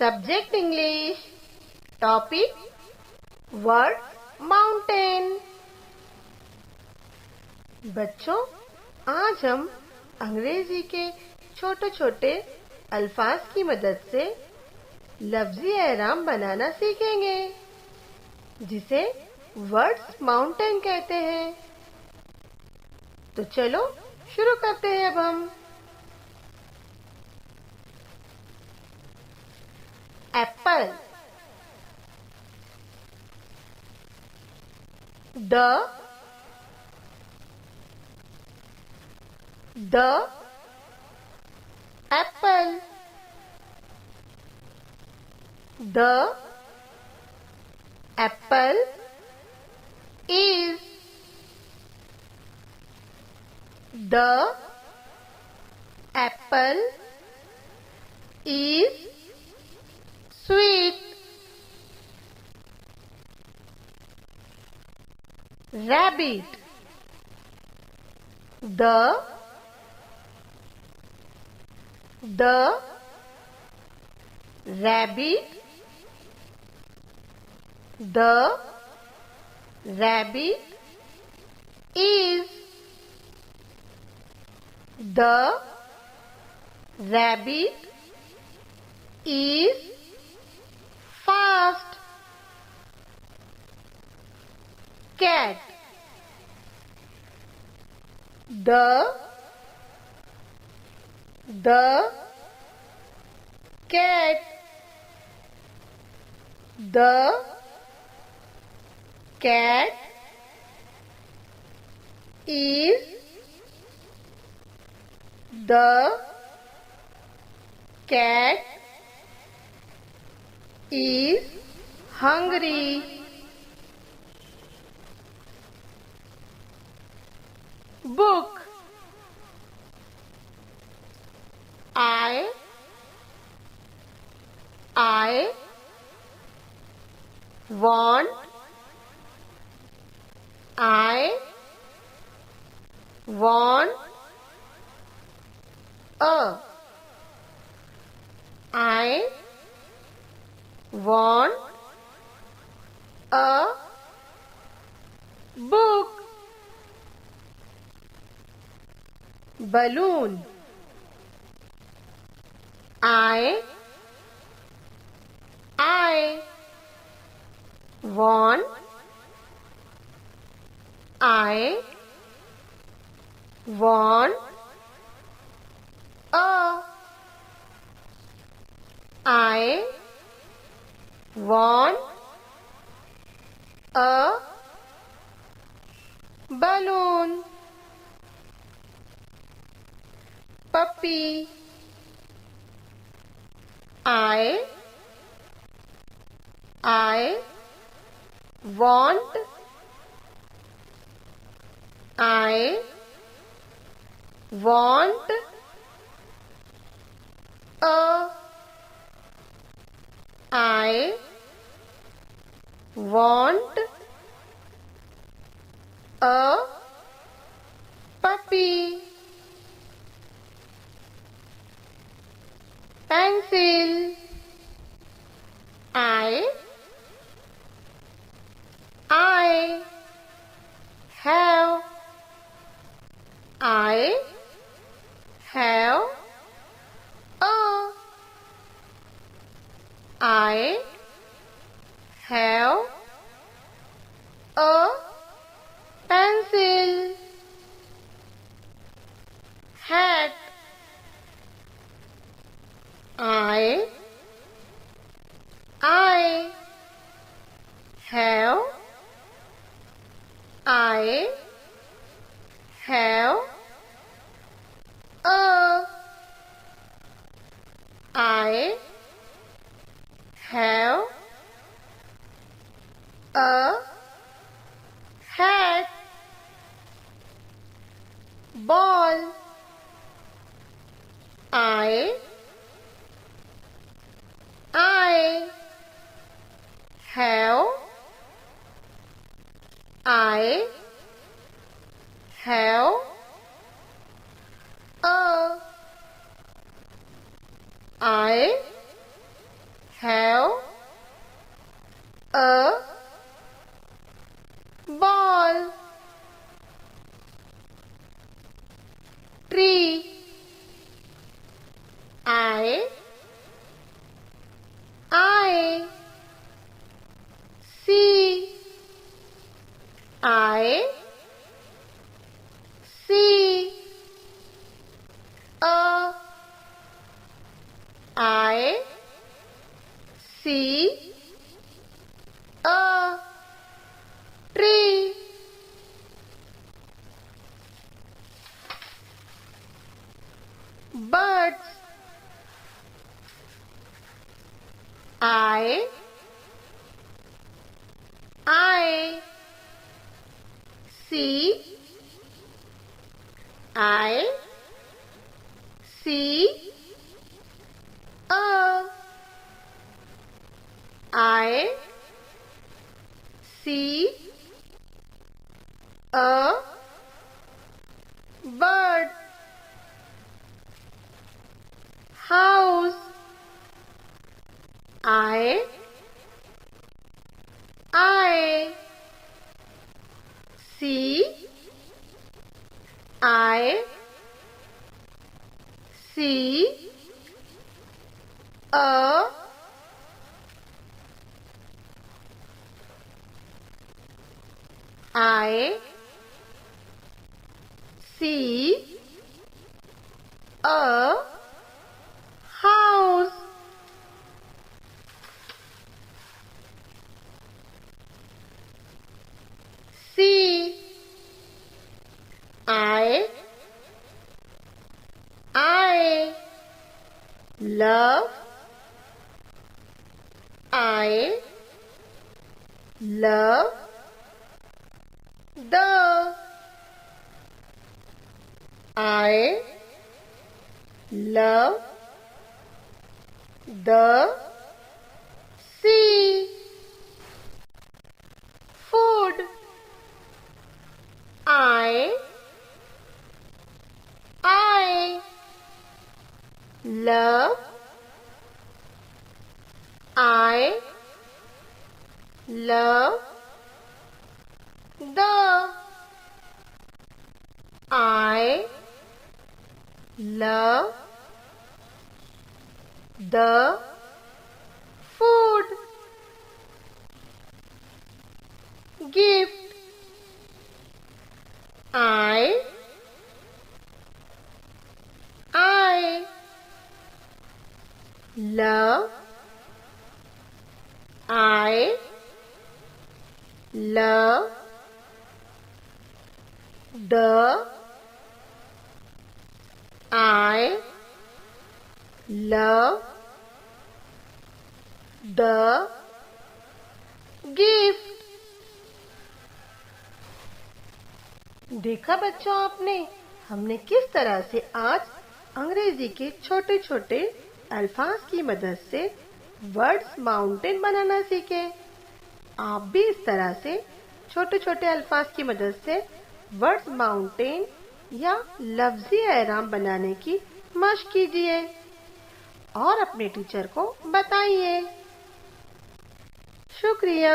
Subject English, topic word mountain. बच्चों, आज हम अंग्रेजी के छोटे छोटे अल्फाज की मदद से लफ्जी एहराम बनाना सीखेंगे, जिसे वर्ड्स माउंटेन कहते हैं। तो चलो शुरू करते हैं। अब हम Apple, the Apple, the Apple is the apple is sweet. Rabbit, the rabbit, the rabbit is the rabbit is fast. Cat, the cat, the cat is the cat is hungry. Book, I want, I want a, I want a book. Balloon, I want, I want a, I want a balloon. Puppy, I want, I want a, I want a puppy. Pencil, I have, I have a, I have a pencil. Hat, I have, I have a, I have a hat. Ball, I have, I have a, I have a ball. Tree. I see. I see a. I see a tree. Birds. I see. I see a. I see a bird. House. I see. I see a. I see a house. See. I love. I love the. I love the sea. Food. I love. I love the. I love the food. Gift. I love. I love the. I love the gift. देखा बच्चों आपने हमने किस तरह से आज अंग्रेजी के छोटे छोटे अल्फाज की मदद से वर्ड्स माउंटेन बनाना सीखे। आप भी इस तरह से छोटे छोटे अल्फाज की मदद से वर्ड्स माउंटेन या लफ्जी एराम बनाने की मशक कीजिए और अपने टीचर को बताइए। शुक्रिया।